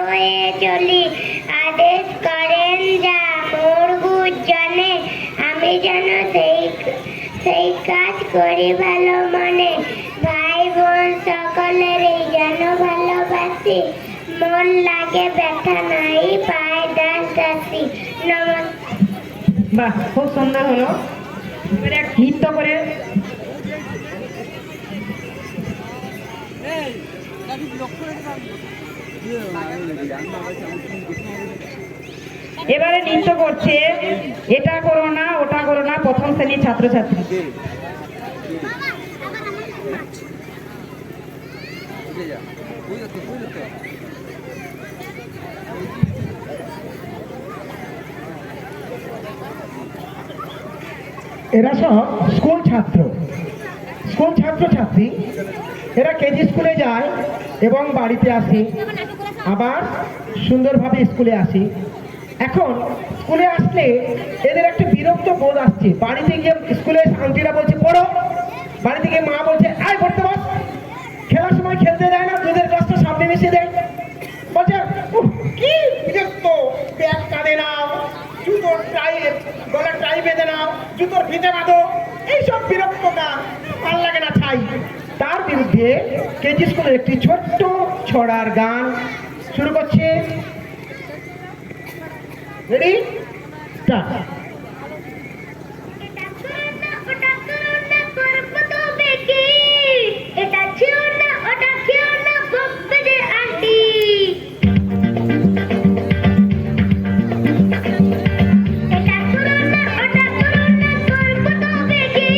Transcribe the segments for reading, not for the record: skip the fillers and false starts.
হয়ে চলি, আদেশ করেন যা মোর জানে, আমি যেন সেই কাজ করি ভালো মনে। ভাই বোন সকলেরই যেন ভালোবাসি, মন লাগে ব্যথা নাই পায় দাস দাসী। নমস্কার। বাহ, খুব সুন্দর হলো। এবারে এক নৃত্য করে এবারে নৃত্য করছে এটা করো না ওটা করো না প্রথম শ্রেণীর ছাত্রছাত্রী। এরা সব স্কুল ছাত্রছাত্রী। এরা কেজি স্কুলে যায় এবং বাড়িতে আসে, আবার সুন্দরভাবে স্কুলে আসে। এখন স্কুলে আসলে এদের একটা বিরক্ত বোধ আসছে। বাড়িতে গিয়ে স্কুলে আন্টিরা বলছে পড়ো, বাড়িতে গিয়ে মা বলছে আয় পড়তে বস। খেলার সময় খেলতে দেয় না, দুধের গ্লাসটা সামনে মিশিয়ে দেয়, বলছে কি বিরক্ত, ব্যাগ কাঁধে নাও, জুতোর গলার টাই বেঁধে নাও, জুতোর ফিতে বাঁধো, এইসব বিরক্তটা ভাল লাগে না ছাই। তার বিরুদ্ধে কেজি স্কুলের একটি ছোট্ট ছড়ার গান শুরু করছে। Ready start. এটা ছিল না ওটা ছিল না বকবে যে আন্টি। এটা ছিল না ওটা ছিল না করব তবে কি,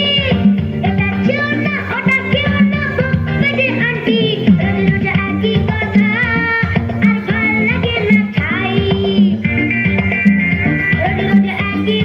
এটা ছিল না ওটা ছিল না বকবে যে আন্টি। রোজ রোজ একই কথা আর ভাল লাগে না ছাই, রোজ রোজ একই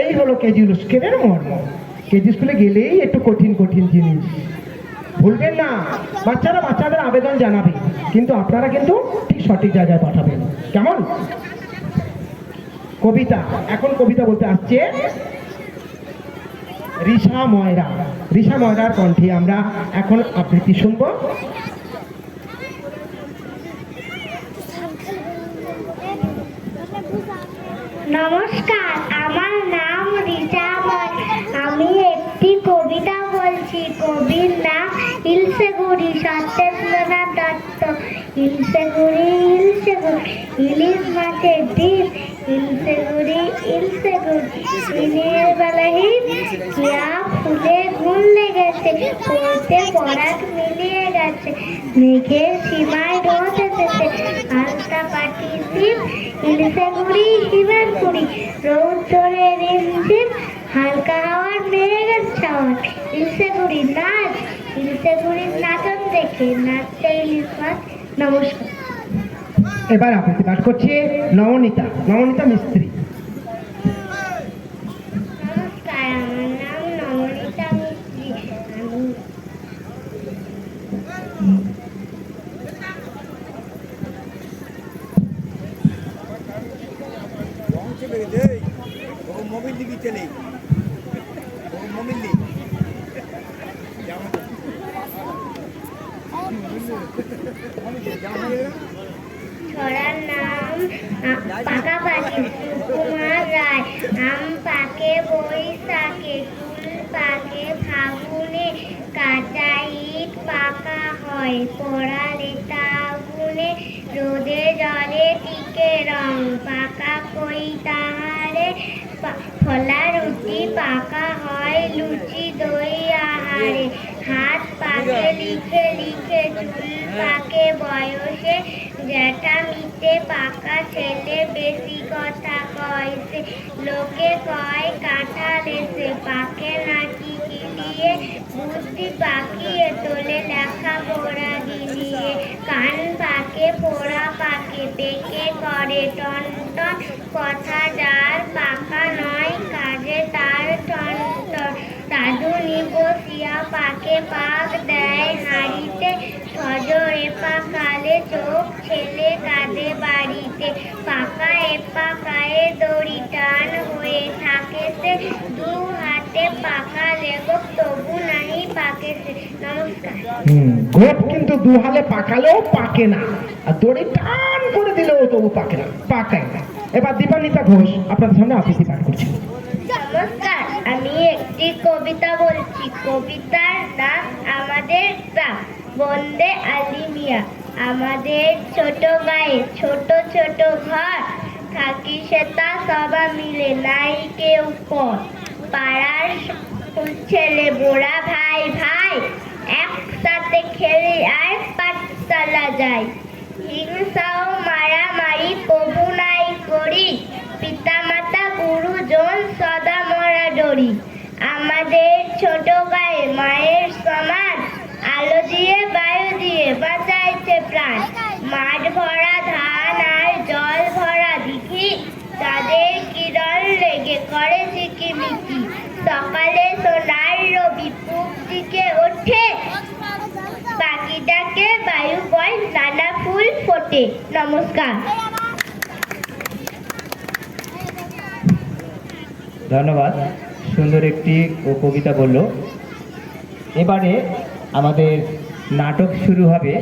এই হলো কেজি স্কুলের মর্ম। কেজি স্কুলে গেলেই একটু কঠিন কঠিন জিনিস ভুলবেন না। বাচ্চারা বাচ্চাদের আবেদন জানাবে, কিন্তু আপনারা কিন্তু ঠিক সঠিক জায়গায় পাঠাবেন, কেমন? কবিতা, এখন কবিতা বলতে আসছে রিশা ময়রা। রিশা ময়রার কণ্ঠে আমরা এখন আবৃত্তি শুনবো। নমস্কার, আমার নাম রিচা ময়। আমি একটি কবিতা বলছি। কবির নাম ইলশেগুড়ি সত্যেন্দ্রনাথ দত্ত। ইলশেগুড়ি ইলশেগুড়ি ইলিশ মাছের ডিম। ইলশেগুড়ি ইলশেগুড়ি দিনের বেলা হিম। কিয়া ফুলে গুণ লেগেছে, পড়তে পরাগ মিলিয়ে গেছে। মেঘের সীমায় রোদ এসেছে, আলতা পাটি শিব। ইলশেগুড়ি হিমের কুড়ি, রোদ ধরে রিমঝিম। হালকা হাওয়ার মেঘের ছাওয়ার, ইলশেগুড়ি নাচ। ইলশেগুড়ির নাচন দেখে নাচতে ইলিশ মাছ। নমস্কার। এবার আবৃত্তি পাঠ করছে নবনীতা। নবনীতা মিস্ত্রি। নমস্কার, আমার নাম নবনীতা মিস্ত্রি। আমি মোবাইল দিবি চলে মোবাইল দি ছড়ার নাম পাকাপাকি সুকুমার রায়। আম পাকে বৈশাখে, কুল পাকে ফাগুনে। কাঁচা ইট পাকা হয়, পড়ালে তা আগুনে। রোদে জলে টিকে রং, পাকা কই তাহারে। ফলা রুটি পাকা হয়, লুচি দই আহারে। হাত পাকে লিখে লিখে, চুল পাকে বয়সে। জ্যাঠা মিটে পাকা ছেলে, বেশি কথা কয়সে। লোকে কয় কাঁঠাল এসে, পাকে নাকি গিলিয়ে। বুদ্ধি পাকিয়ে তোলে, লেখা পড়া গিলিয়ে। কান পাকে পোড়া পাকে, পেকে করে টন টন। কথা যার পাকা নয়, কাজে তার টন টন। রাঁধুনি বসিয়া পাকে পাক দেয় হাঁড়িতে। সজোরে পাকালে চোখ ছেলে কাঁদে বাড়িতে। পাকা পাকায়ে দড়ি টান হয়ে থাকেছে। দু হাতে পাকালে গো, তবু নাহি পাকেছে। নমস্কার। গোপ কিন্তু দুহালে পাকালেও পাকে না, আর দড়ি টান করে দিলেও তবু পাকে না, পাকায় না। এবার দীপান্বিতা ঘোষ আপনাদের সামনে আবৃত্তি পাঠ করছে। নমস্কার, আমি একটি কবিতা বলছি। কবিতার নাম আমাদের গ্রাম। বন্দে আলী মিয়া। আমাদের ছোট গায়ে ছোট ছোট ঘর, থাকি সেটা সবা মিলে, নাই কেউ পর। পাড়ার ছেলে বোরা ভাই ভাই, একসাথে খেলে আর পাঠশালা যাই। হিংসাও মারামারি প্রভু নাই করি, পিতা মাতা গুরুজন সদা মরা ডরি। আমাদের ছোট গায়ে মায়ের সমান, আলো দিয়ে বায়ু দিয়ে বাঁচাইছে প্রাণ। মাঠ ভরা ধান আর জল ভরা দিঘি, তাদের কিরণ লেগে করে ঝিকিমিকি। সকালে সোনার রবি পূব দিকে ওঠে, পাখিটাকে বায়ু বয় নানা ফুল ফোটে। নমস্কার। ধন্যবাদ, সুন্দর একটি কবিতা বলল। এবারে আমাদের নাটক শুরু হবে।